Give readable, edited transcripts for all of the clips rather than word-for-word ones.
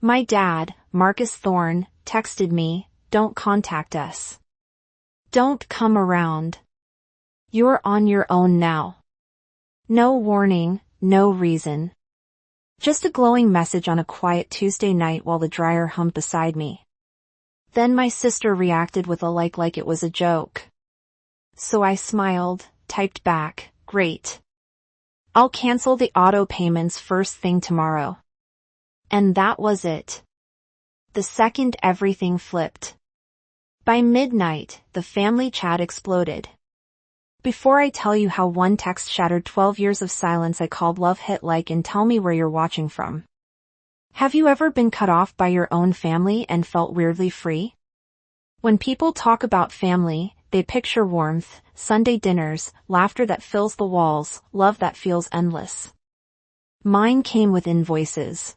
My dad, Marcus Thorne, texted me, "Don't contact us. Don't come around. You're on your own now." No warning, no reason. Just a glowing message on a quiet Tuesday night while the dryer hummed beside me. Then my sister reacted with a like it was a joke. So I smiled, typed back, "Great. I'll cancel the auto payments first thing tomorrow." And that was it. The second everything flipped. By midnight, the family chat exploded. Before I tell you how one text shattered 12 years of silence I called love, hit like and tell me where you're watching from. Have you ever been cut off by your own family and felt weirdly free? When people talk about family, they picture warmth, Sunday dinners, laughter that fills the walls, love that feels endless. Mine came with invoices.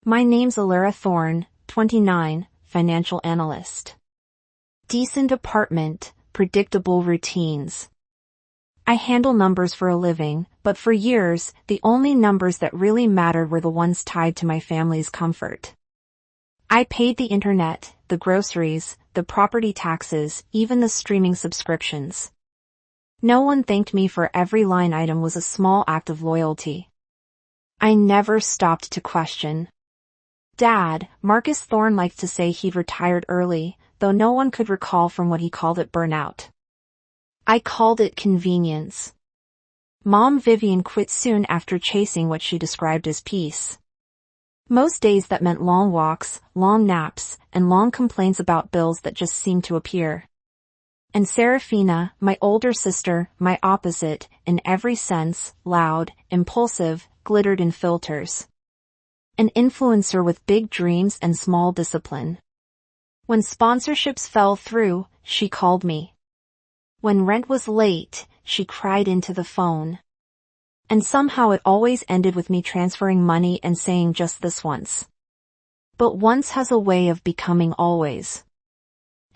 My name's Alara Thorne, 29, financial analyst. Decent apartment, predictable routines. I handle numbers for a living, but for years, the only numbers that really mattered were the ones tied to my family's comfort. I paid the internet, the groceries, the property taxes, even the streaming subscriptions. No one thanked me for every line item was a small act of loyalty. I never stopped to question. Dad, Marcus Thorne liked to say he'd retired early, though no one could recall from what he called it burnout. I called it convenience. Mom Vivian quit soon after chasing what she described as peace. Most days that meant long walks, long naps, and long complaints about bills that just seemed to appear. And Serafina, my older sister, my opposite, in every sense, loud, impulsive, glittered in filters. An influencer with big dreams and small discipline. When sponsorships fell through, she called me. When rent was late, she cried into the phone. And somehow it always ended with me transferring money and saying just this once. But once has a way of becoming always.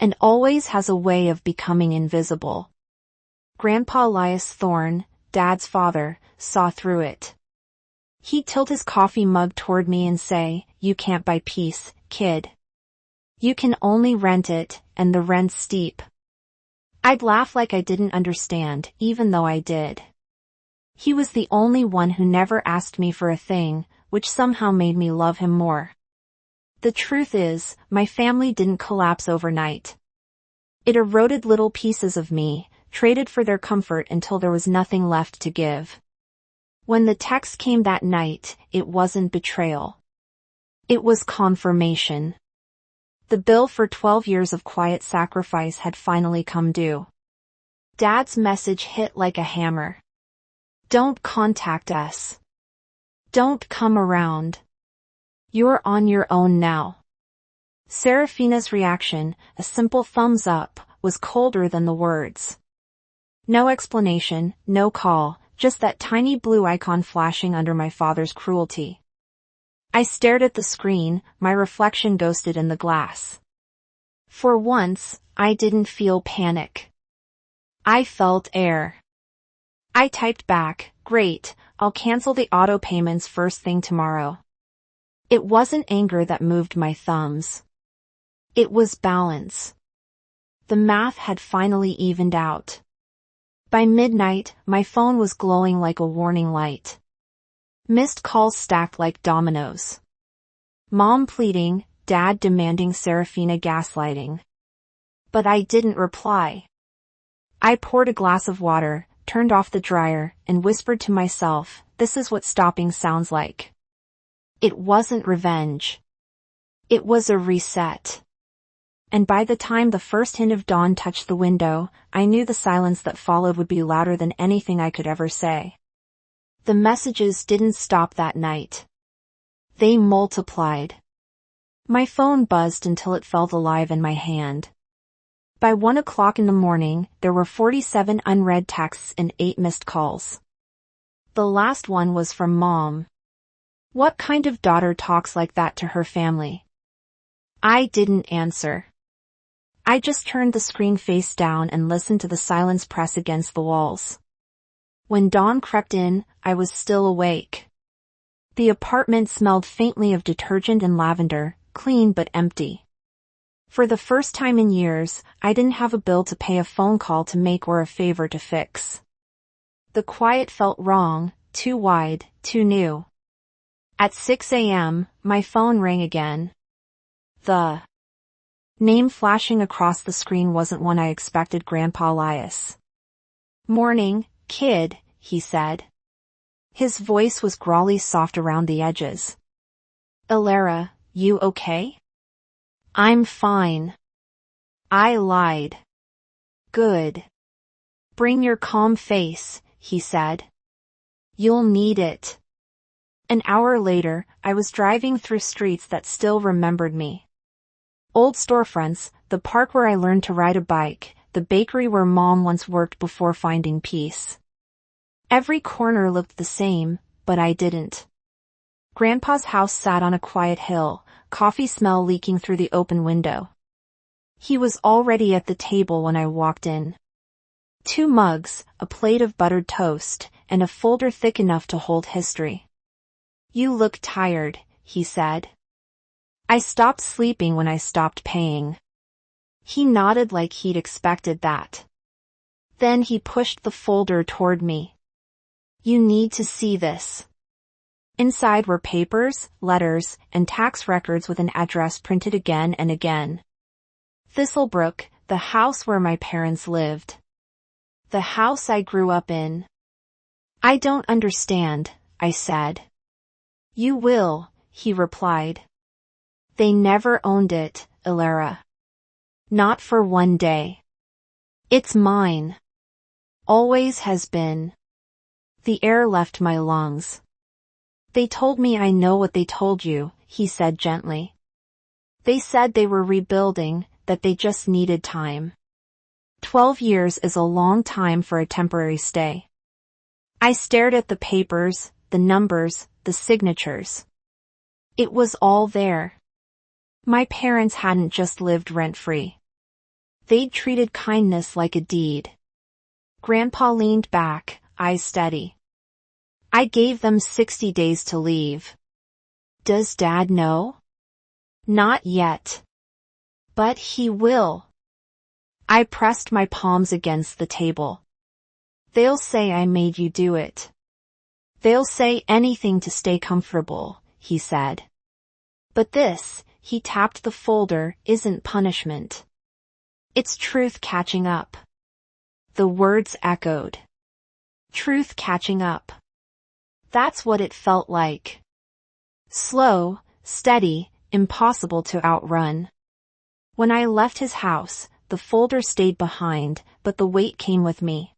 And always has a way of becoming invisible. Grandpa Elias Thorne, Dad's father, saw through it. He'd tilt his coffee mug toward me and say, "You can't buy peace, kid. You can only rent it, and the rent's steep." I'd laugh like I didn't understand, even though I did. He was the only one who never asked me for a thing, which somehow made me love him more. The truth is, my family didn't collapse overnight. It eroded little pieces of me, traded for their comfort until there was nothing left to give. When the text came that night, it wasn't betrayal. It was confirmation. The bill for 12 years of quiet sacrifice had finally come due. Dad's message hit like a hammer. Don't contact us. Don't come around. You're on your own now. Serafina's reaction, a simple thumbs up, was colder than the words. No explanation, no call, just that tiny blue icon flashing under my father's cruelty. I stared at the screen, my reflection ghosted in the glass. For once, I didn't feel panic. I felt air. I typed back, "Great, I'll cancel the auto payments first thing tomorrow." It wasn't anger that moved my thumbs. It was balance. The math had finally evened out. By midnight, my phone was glowing like a warning light. Missed calls stacked like dominoes. Mom pleading, Dad demanding, Serafina gaslighting. But I didn't reply. I poured a glass of water, turned off the dryer, and whispered to myself, "This is what stopping sounds like." It wasn't revenge. It was a reset. And by the time the first hint of dawn touched the window, I knew the silence that followed would be louder than anything I could ever say. The messages didn't stop that night. They multiplied. My phone buzzed until it felt alive in my hand. By 1 o'clock in the morning, there were 47 unread texts and 8 missed calls. The last one was from Mom. What kind of daughter talks like that to her family? I didn't answer. I just turned the screen face down and listened to the silence press against the walls. When dawn crept in, I was still awake. The apartment smelled faintly of detergent and lavender, clean but empty. For the first time in years, I didn't have a bill to pay, a phone call to make, or a favor to fix. The quiet felt wrong, too wide, too new. At 6 a.m., my phone rang again. The name flashing across the screen wasn't one I expected. Grandpa Elias. "Morning, kid," he said. His voice was growly, soft around the edges. "Ilara, you okay?" "I'm fine." I lied. "Good. Bring your calm face," he said. "You'll need it." An hour later, I was driving through streets that still remembered me. Old storefronts, the park where I learned to ride a bike, the bakery where Mom once worked before finding peace. Every corner looked the same, but I didn't. Grandpa's house sat on a quiet hill, coffee smell leaking through the open window. He was already at the table when I walked in. 2 mugs, a plate of buttered toast, and a folder thick enough to hold history. "You look tired," he said. "I stopped sleeping when I stopped paying." He nodded like he'd expected that. Then he pushed the folder toward me. "You need to see this." Inside were papers, letters, and tax records with an address printed again and again. Thistlebrook, the house where my parents lived. The house I grew up in. "I don't understand," I said. "You will," he replied. "They never owned it, Ilara. Not for one day. It's mine. Always has been." The air left my lungs. "They told me I know what they told you," he said gently. "They said they were rebuilding, that they just needed time. 12 years is a long time for a temporary stay." I stared at the papers, the numbers, the signatures. It was all there. My parents hadn't just lived rent-free. They'd treated kindness like a deed. Grandpa leaned back, eyes steady. "I gave them 60 days to leave." "Does Dad know?" "Not yet. But he will." I pressed my palms against the table. "They'll say I made you do it. They'll say anything to stay comfortable," he said. "But this," he tapped the folder, "isn't punishment. It's truth catching up." The words echoed. Truth catching up. That's what it felt like. Slow, steady, impossible to outrun. When I left his house, the folder stayed behind, but the weight came with me.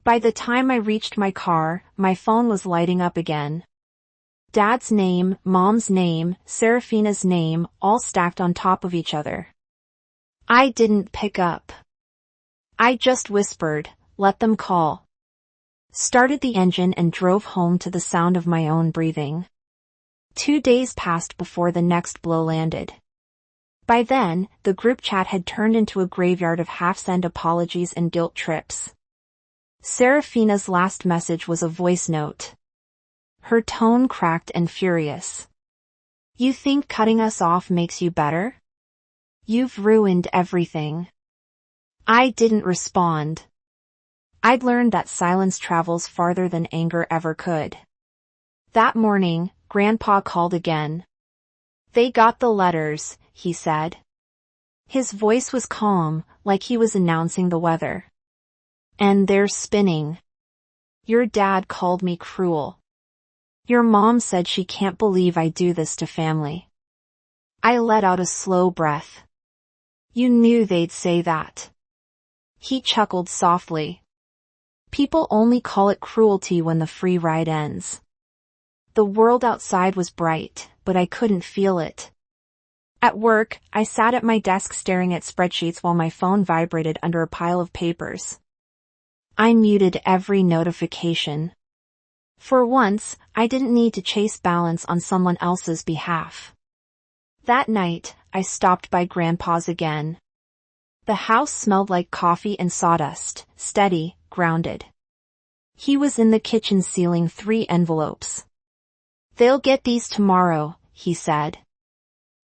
By the time I reached my car, my phone was lighting up again. Dad's name, Mom's name, Serafina's name, all stacked on top of each other. I didn't pick up. I just whispered, "Let them call." Started the engine and drove home to the sound of my own breathing. 2 days passed before the next blow landed. By then, the group chat had turned into a graveyard of half-sent apologies and guilt trips. Serafina's last message was a voice note. Her tone cracked and furious. "You think cutting us off makes you better? You've ruined everything." I didn't respond. I'd learned that silence travels farther than anger ever could. That morning, Grandpa called again. "They got the letters," he said. His voice was calm, like he was announcing the weather. "And they're spinning. Your dad called me cruel. Your mom said she can't believe I do this to family." I let out a slow breath. "You knew they'd say that." He chuckled softly. "People only call it cruelty when the free ride ends." The world outside was bright, but I couldn't feel it. At work, I sat at my desk staring at spreadsheets while my phone vibrated under a pile of papers. I muted every notification. For once, I didn't need to chase balance on someone else's behalf. That night, I stopped by Grandpa's again. The house smelled like coffee and sawdust, steady, grounded. He was in the kitchen sealing 3 envelopes. They'll get these tomorrow, he said.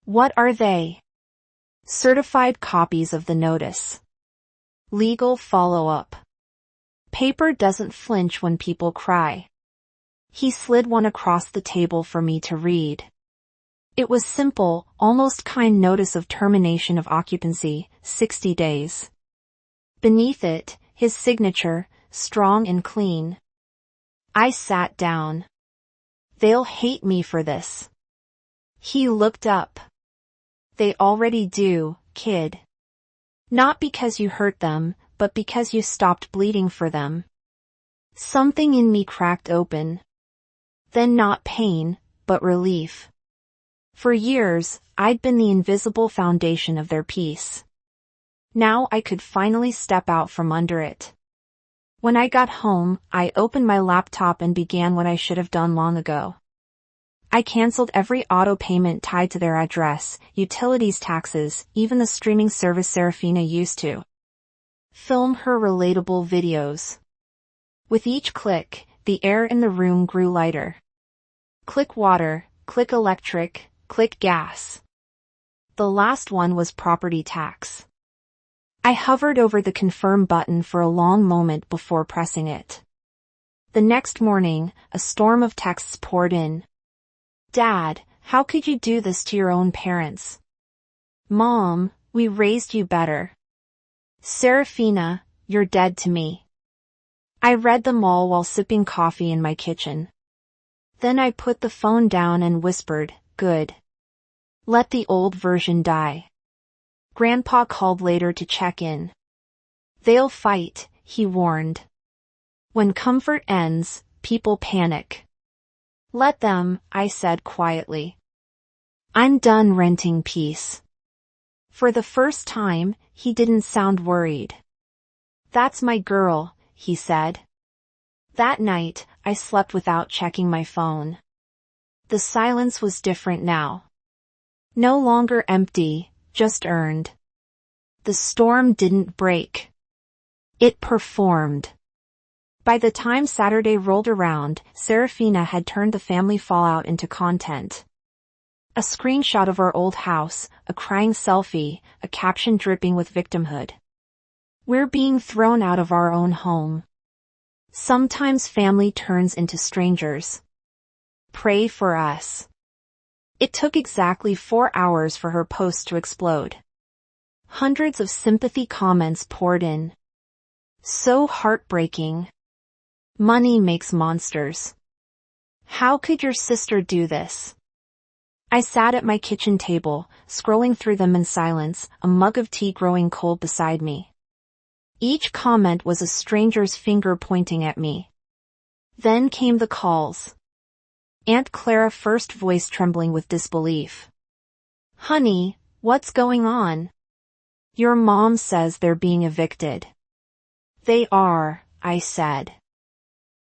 What are they? Certified copies of the notice. Legal follow-up. Paper doesn't flinch when people cry. He slid one across the table for me to read. It was simple, almost kind notice of termination of occupancy, 60 days. Beneath it, his signature, strong and clean. I sat down. They'll hate me for this. He looked up. They already do, kid. Not because you hurt them, but because you stopped bleeding for them. Something in me cracked open. Then not pain, but relief. For years, I'd been the invisible foundation of their peace. Now I could finally step out from under it. When I got home, I opened my laptop and began what I should have done long ago. I canceled every auto payment tied to their address, utilities, taxes, even the streaming service Serafina used to film her relatable videos. With each click, the air in the room grew lighter. Click water, click electric, click gas. The last one was property tax. I hovered over the confirm button for a long moment before pressing it. The next morning, a storm of texts poured in. Dad, how could you do this to your own parents? Mom, we raised you better. Serafina, you're dead to me. I read them all while sipping coffee in my kitchen. Then I put the phone down and whispered, good. Let the old version die. Grandpa called later to check in. They'll fight, he warned. When comfort ends, people panic. Let them, I said quietly. I'm done renting peace. For the first time, he didn't sound worried. That's my girl, he said. That night, I slept without checking my phone. The silence was different now. No longer empty, just earned. The storm didn't break. It performed. By the time Saturday rolled around, Serafina had turned the family fallout into content. A screenshot of our old house, a crying selfie, a caption dripping with victimhood. We're being thrown out of our own home. Sometimes family turns into strangers. Pray for us. It took exactly 4 hours for her post to explode. Hundreds of sympathy comments poured in. So heartbreaking. Money makes monsters. How could your sister do this? I sat at my kitchen table, scrolling through them in silence, a mug of tea growing cold beside me. Each comment was a stranger's finger pointing at me. Then came the calls. Aunt Clara, first voice trembling with disbelief. Honey, what's going on? Your mom says they're being evicted. They are, I said.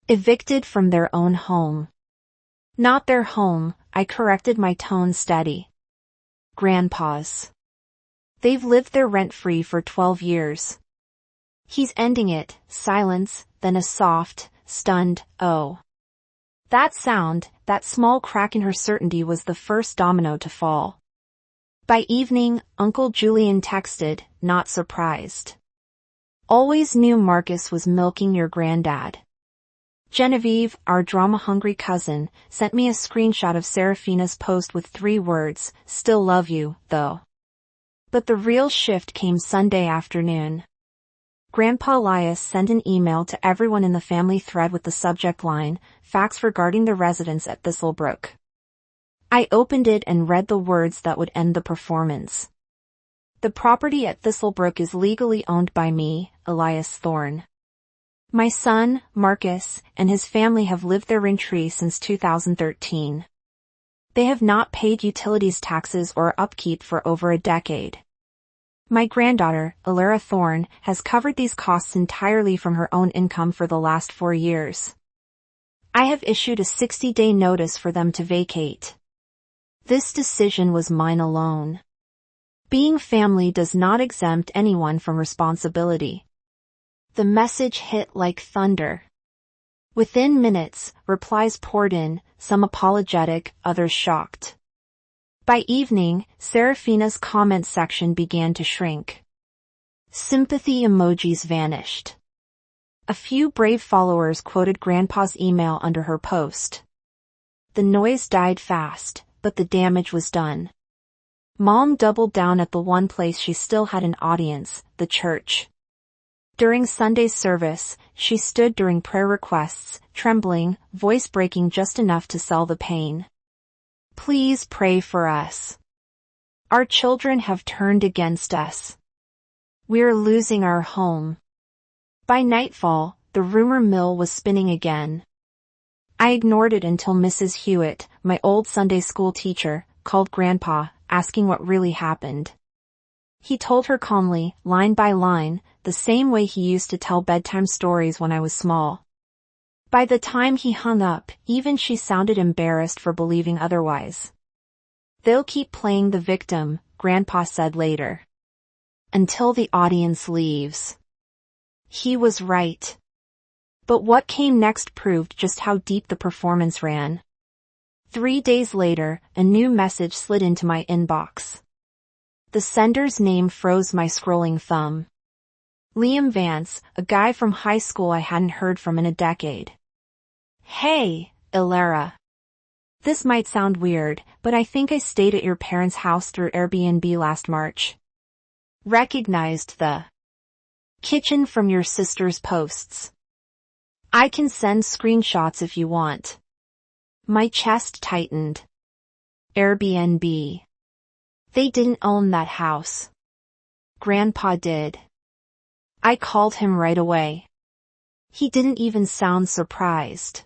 Evicted from their own home. Not their home, I corrected, my tone steady. Grandpa's. They've lived there rent-free for 12 years. He's ending it, silence, then a soft, stunned, oh. That sound, that small crack in her certainty was the first domino to fall. By evening, Uncle Julian texted, not surprised. Always knew Marcus was milking your granddad. Genevieve, our drama-hungry cousin, sent me a screenshot of Serafina's post with 3 words, still love you, though. But the real shift came Sunday afternoon. Grandpa Elias sent an email to everyone in the family thread with the subject line, facts regarding the residents at Thistlebrook. I opened it and read the words that would end the performance. The property at Thistlebrook is legally owned by me, Elias Thorne. My son, Marcus, and his family have lived there rent-free since 2013. They have not paid utilities taxes or upkeep for over a decade. My granddaughter, Alara Thorne, has covered these costs entirely from her own income for the last 4 years. I have issued a 60-day notice for them to vacate. This decision was mine alone. Being family does not exempt anyone from responsibility. The message hit like thunder. Within minutes, replies poured in, some apologetic, others shocked. By evening, Serafina's comment section began to shrink. Sympathy emojis vanished. A few brave followers quoted Grandpa's email under her post. The noise died fast, but the damage was done. Mom doubled down at the one place she still had an audience, the church. During Sunday's service, she stood during prayer requests, trembling, voice breaking just enough to sell the pain. Please pray for us. Our children have turned against us. We're losing our home. By nightfall, the rumor mill was spinning again. I ignored it until Mrs. Hewitt, my old Sunday school teacher, called Grandpa, asking what really happened. He told her calmly, line by line, the same way he used to tell bedtime stories when I was small. By the time he hung up, even she sounded embarrassed for believing otherwise. They'll keep playing the victim, Grandpa said later. Until the audience leaves. He was right. But what came next proved just how deep the performance ran. 3 days later, a new message slid into my inbox. The sender's name froze my scrolling thumb. Liam Vance, a guy from high school I hadn't heard from in a decade. Hey, Ilara. This might sound weird, but I think I stayed at your parents' house through Airbnb last March. Recognized the kitchen from your sister's posts. I can send screenshots if you want. My chest tightened. Airbnb. They didn't own that house. Grandpa did. I called him right away. He didn't even sound surprised.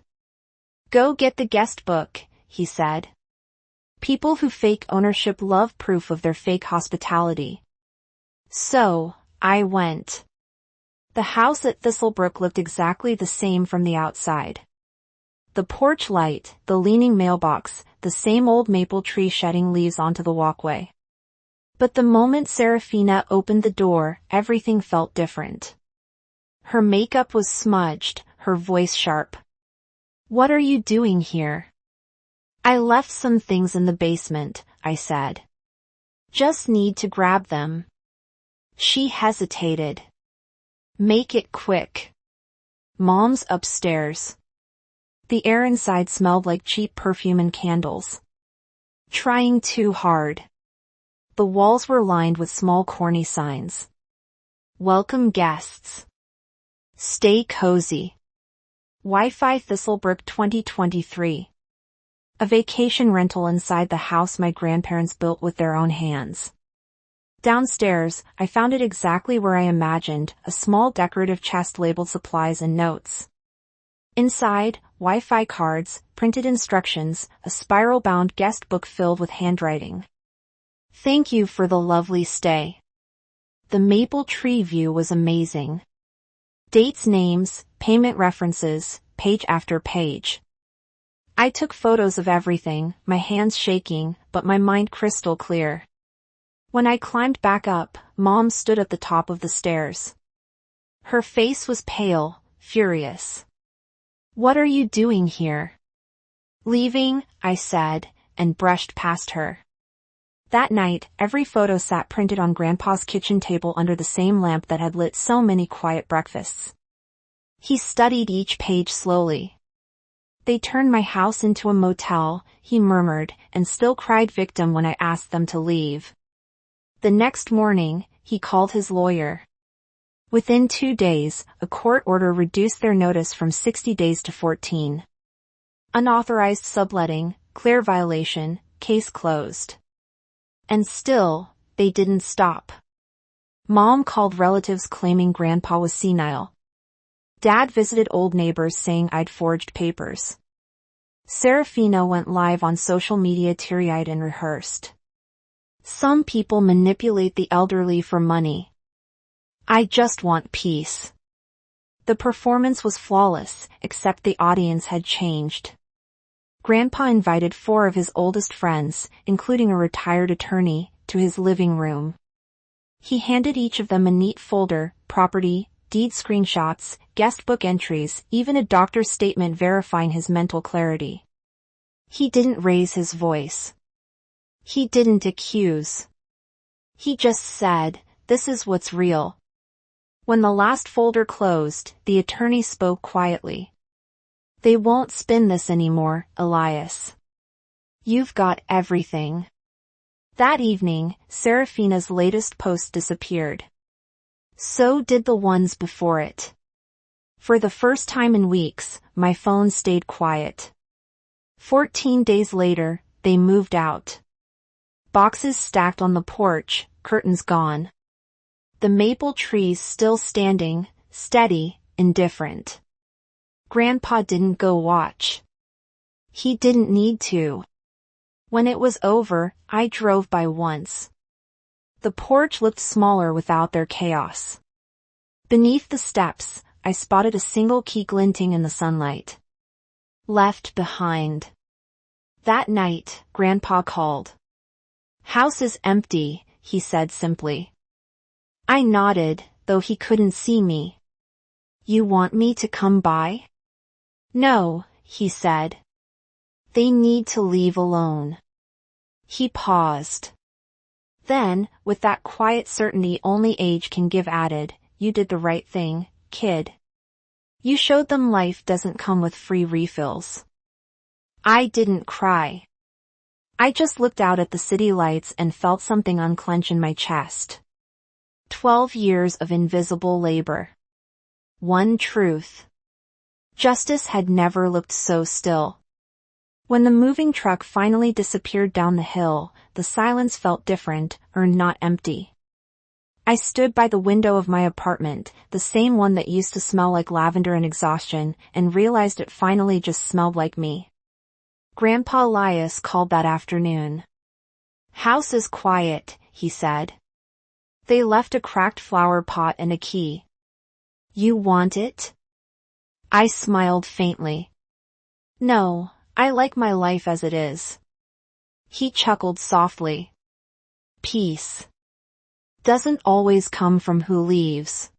Go get the guest book, he said. People who fake ownership love proof of their fake hospitality. So, I went. The house at Thistlebrook looked exactly the same from the outside. The porch light, the leaning mailbox, the same old maple tree shedding leaves onto the walkway. But the moment Serafina opened the door, everything felt different. Her makeup was smudged, her voice sharp. What are you doing here? I left some things in the basement, I said. Just need to grab them. She hesitated. Make it quick. Mom's upstairs. The air inside smelled like cheap perfume and candles. Trying too hard. The walls were lined with small corny signs. Welcome guests. Stay cozy. Wi-Fi Thistlebrook 2023. A vacation rental inside the house my grandparents built with their own hands. Downstairs, I found it exactly where I imagined, a small decorative chest labeled supplies and notes. Inside, Wi-Fi cards, printed instructions, a spiral-bound guest book filled with handwriting. Thank you for the lovely stay. The maple tree view was amazing. Dates, names, payment references, page after page. I took photos of everything, my hands shaking, but my mind crystal clear. When I climbed back up, Mom stood at the top of the stairs. Her face was pale, furious. What are you doing here? Leaving, I said, and brushed past her. That night, every photo sat printed on Grandpa's kitchen table under the same lamp that had lit so many quiet breakfasts. He studied each page slowly. They turned my house into a motel, he murmured, and still cried victim when I asked them to leave. The next morning, he called his lawyer. Within 2 days, a court order reduced their notice from 60 days to 14. Unauthorized subletting, clear violation, case closed. And still, they didn't stop. Mom called relatives claiming Grandpa was senile. Dad visited old neighbors saying I'd forged papers. Serafina went live on social media teary-eyed and rehearsed. Some people manipulate the elderly for money. I just want peace. The performance was flawless, except the audience had changed. Grandpa invited 4 of his oldest friends, including a retired attorney, to his living room. He handed each of them a neat folder, property, deed screenshots, guestbook entries, even a doctor's statement verifying his mental clarity. He didn't raise his voice. He didn't accuse. He just said, "This is what's real." When the last folder closed, the attorney spoke quietly. "They won't spin this anymore, Elias. You've got everything." That evening, Serafina's latest post disappeared. So did the ones before it. For the first time in weeks, my phone stayed quiet. 14 days later, they moved out. Boxes stacked on the porch, curtains gone. The maple trees still standing, steady, indifferent. Grandpa didn't go watch. He didn't need to. When it was over, I drove by once. The porch looked smaller without their chaos. Beneath the steps, I spotted a single key glinting in the sunlight. Left behind. That night, Grandpa called. "House is empty," he said simply. I nodded, though he couldn't see me. "You want me to come by?" "No," he said. "They need to leave alone." He paused. Then, with that quiet certainty only age can give, added, "You did the right thing, kid. You showed them life doesn't come with free refills." I didn't cry. I just looked out at the city lights and felt something unclench in my chest. 12 years of invisible labor. One truth. Justice had never looked so still. When the moving truck finally disappeared down the hill, the silence felt different, not empty. I stood by the window of my apartment, the same one that used to smell like lavender and exhaustion, and realized it finally just smelled like me. Grandpa Elias called that afternoon. "House is quiet," he said. "They left a cracked flower pot and a key. You want it?" I smiled faintly. "No, I like my life as it is." He chuckled softly. "Peace doesn't always come from who leaves.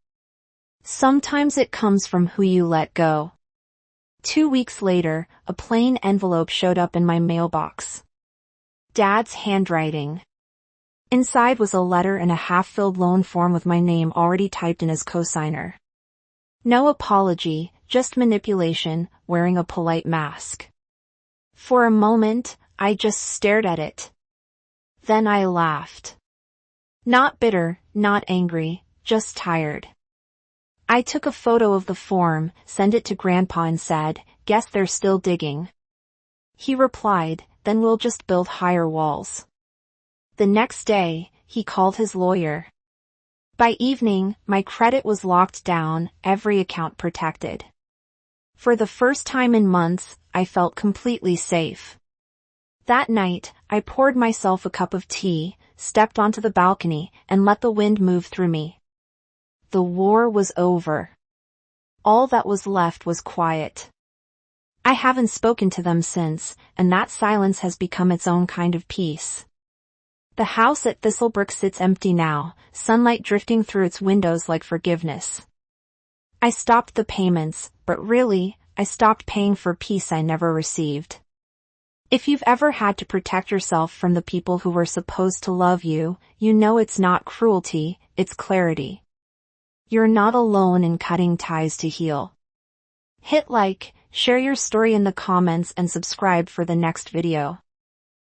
Sometimes it comes from who you let go." 2 weeks later, a plain envelope showed up in my mailbox. Dad's handwriting. Inside was a letter and a half-filled loan form with my name already typed in as cosigner. No apology, just manipulation, wearing a polite mask. For a moment, I just stared at it. Then I laughed. Not bitter, not angry, just tired. I took a photo of the form, sent it to Grandpa and said, "Guess they're still digging." He replied, "Then we'll just build higher walls." The next day, he called his lawyer. By evening, my credit was locked down, every account protected. For the first time in months, I felt completely safe. That night, I poured myself a cup of tea, stepped onto the balcony, and let the wind move through me. The war was over. All that was left was quiet. I haven't spoken to them since, and that silence has become its own kind of peace. The house at Thistlebrook sits empty now, sunlight drifting through its windows like forgiveness. I stopped the payments, but really, I stopped paying for peace I never received. If you've ever had to protect yourself from the people who were supposed to love you, you know it's not cruelty, it's clarity. You're not alone in cutting ties to heal. Hit like, share your story in the comments and subscribe for the next video.